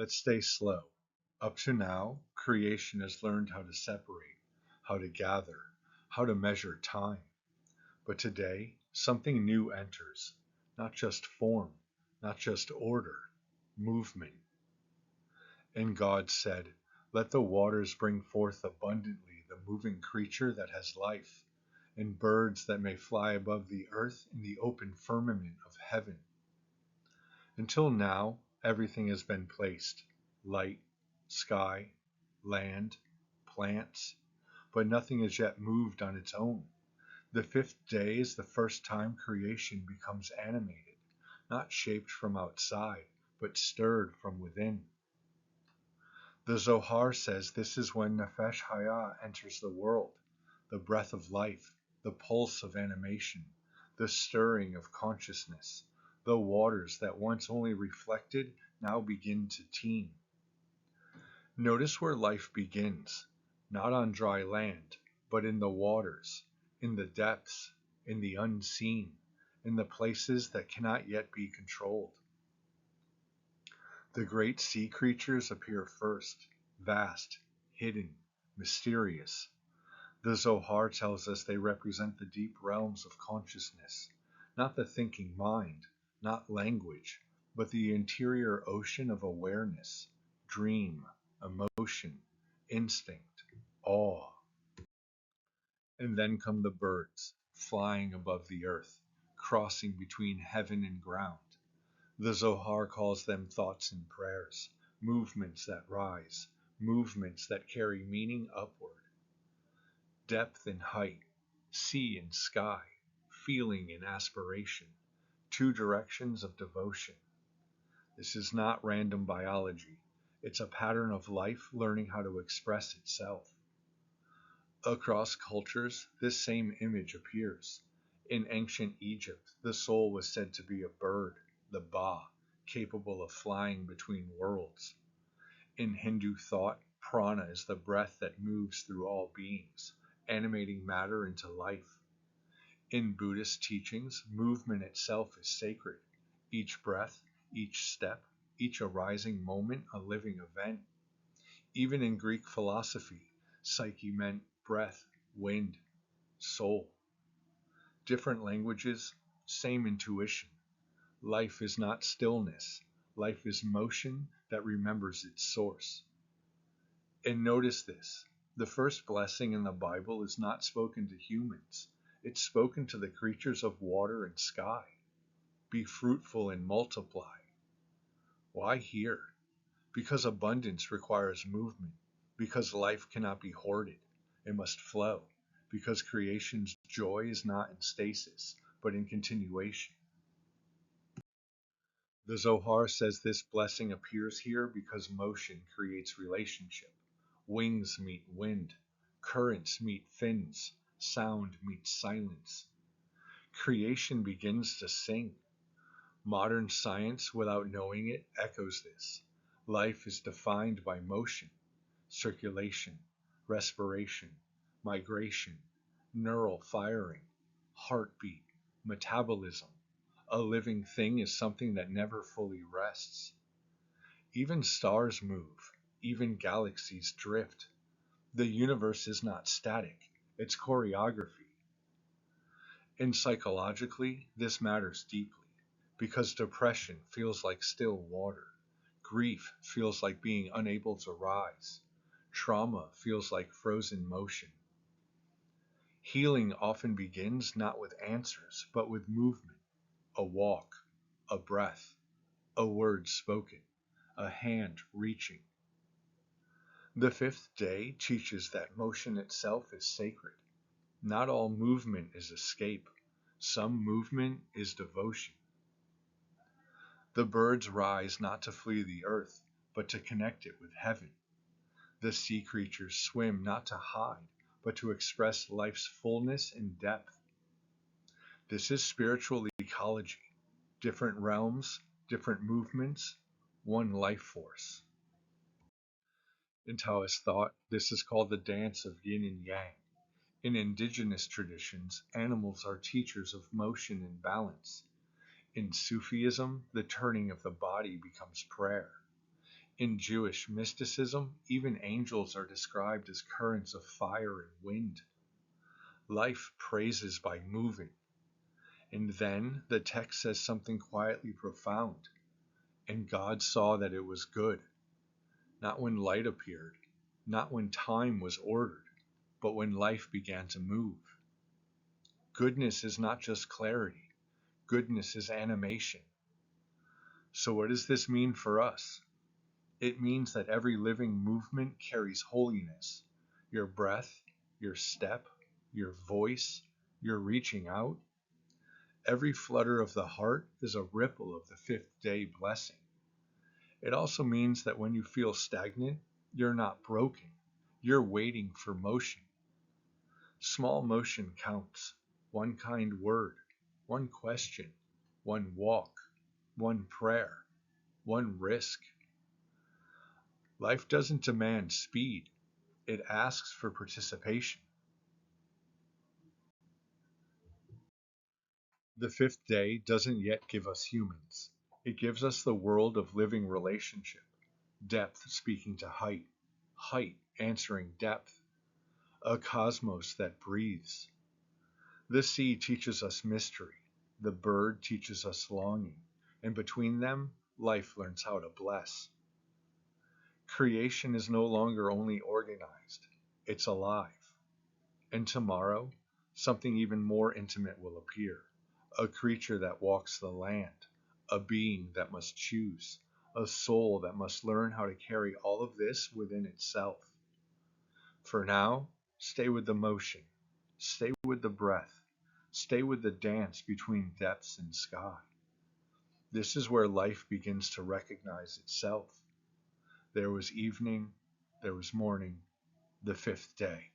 Let's stay slow. Up to now, creation has learned how to separate, how to gather, how to measure time. But today, something new enters. Not just form, not just order, movement. And God said, "Let the waters bring forth abundantly the moving creature that has life, and birds that may fly above the earth in the open firmament of heaven." Until now, everything has been placed: light, sky, land, plants, but nothing has yet moved on its own. The fifth day is the first time creation becomes animated, not shaped from outside, but stirred from within. The Zohar says this is when Nefesh Chayah enters the world, the breath of life, the pulse of animation, the stirring of consciousness. The waters that once only reflected now begin to teem. Notice where life begins, not on dry land, but in the waters, in the depths, in the unseen, in the places that cannot yet be controlled. The great sea creatures appear first, vast, hidden, mysterious. The Zohar tells us they represent the deep realms of consciousness, not the thinking mind, not language, but the interior ocean of awareness, dream, emotion, instinct, awe. And then come the birds, flying above the earth, crossing between heaven and ground. The Zohar calls them thoughts and prayers, movements that rise, movements that carry meaning upward. Depth and height, sea and sky, feeling and aspiration, two directions of devotion. This is not random biology. It's a pattern of life learning how to express itself. Across cultures, this same image appears. In ancient Egypt, the soul was said to be a bird, the Ba, capable of flying between worlds. In Hindu thought, prana is the breath that moves through all beings, animating matter into life. In Buddhist teachings, movement itself is sacred. Each breath, each step, each arising moment a living event. Even in Greek philosophy, psyche meant breath, wind, soul. Different languages, same intuition. Life is not stillness. Life is motion that remembers its source. And notice this, the first blessing in the Bible is not spoken to humans. It's spoken to the creatures of water and sky. Be fruitful and multiply. Why here? Because abundance requires movement. Because life cannot be hoarded. It must flow. Because creation's joy is not in stasis, but in continuation. The Zohar says this blessing appears here because motion creates relationship. Wings meet wind, currents meet fins, sound meets silence. Creation begins to sing. Modern science, without knowing it, echoes this. Life is defined by motion, circulation, respiration, migration, neural firing, heartbeat, metabolism. A living thing is something that never fully rests. Even stars move, even galaxies drift. The universe is not static, it's choreography. And psychologically, this matters deeply, because depression feels like still water, grief feels like being unable to rise, trauma feels like frozen motion. Healing often begins not with answers, but with movement, a walk, a breath, a word spoken, a hand reaching. The fifth day teaches that motion itself is sacred. Not all movement is escape. Some movement is devotion. The birds rise not to flee the earth, but to connect it with heaven. The sea creatures swim not to hide, but to express life's fullness and depth. This is spiritual ecology. Different realms, different movements, one life force. In Taoist thought, this is called the dance of yin and yang. In indigenous traditions, animals are teachers of motion and balance. In Sufism, the turning of the body becomes prayer. In Jewish mysticism, even angels are described as currents of fire and wind. Life praises by moving. And then the text says something quietly profound. And God saw that it was good, not when light appeared, not when time was ordered, but when life began to move. Goodness is not just clarity, goodness is animation. So, what does this mean for us? It means that every living movement carries holiness. Your breath, your step, your voice, your reaching out. Every flutter of the heart is a ripple of the fifth day blessing. It also means that when you feel stagnant, you're not broken. You're waiting for motion. Small motion counts. One kind word, one question, one walk, one prayer, one risk. Life doesn't demand speed, it asks for participation. The fifth day doesn't yet give us humans. It gives us the world of living relationship, depth speaking to height, height answering depth, a cosmos that breathes. The sea teaches us mystery, the bird teaches us longing, and between them, life learns how to bless. Creation is no longer only organized, it's alive. And tomorrow, something even more intimate will appear, a creature that walks the land, a being that must choose, a soul that must learn how to carry all of this within itself. For now, stay with the motion, stay with the breath, stay with the dance between depths and sky. This is where life begins to recognize itself. There was evening, there was morning, the fifth day.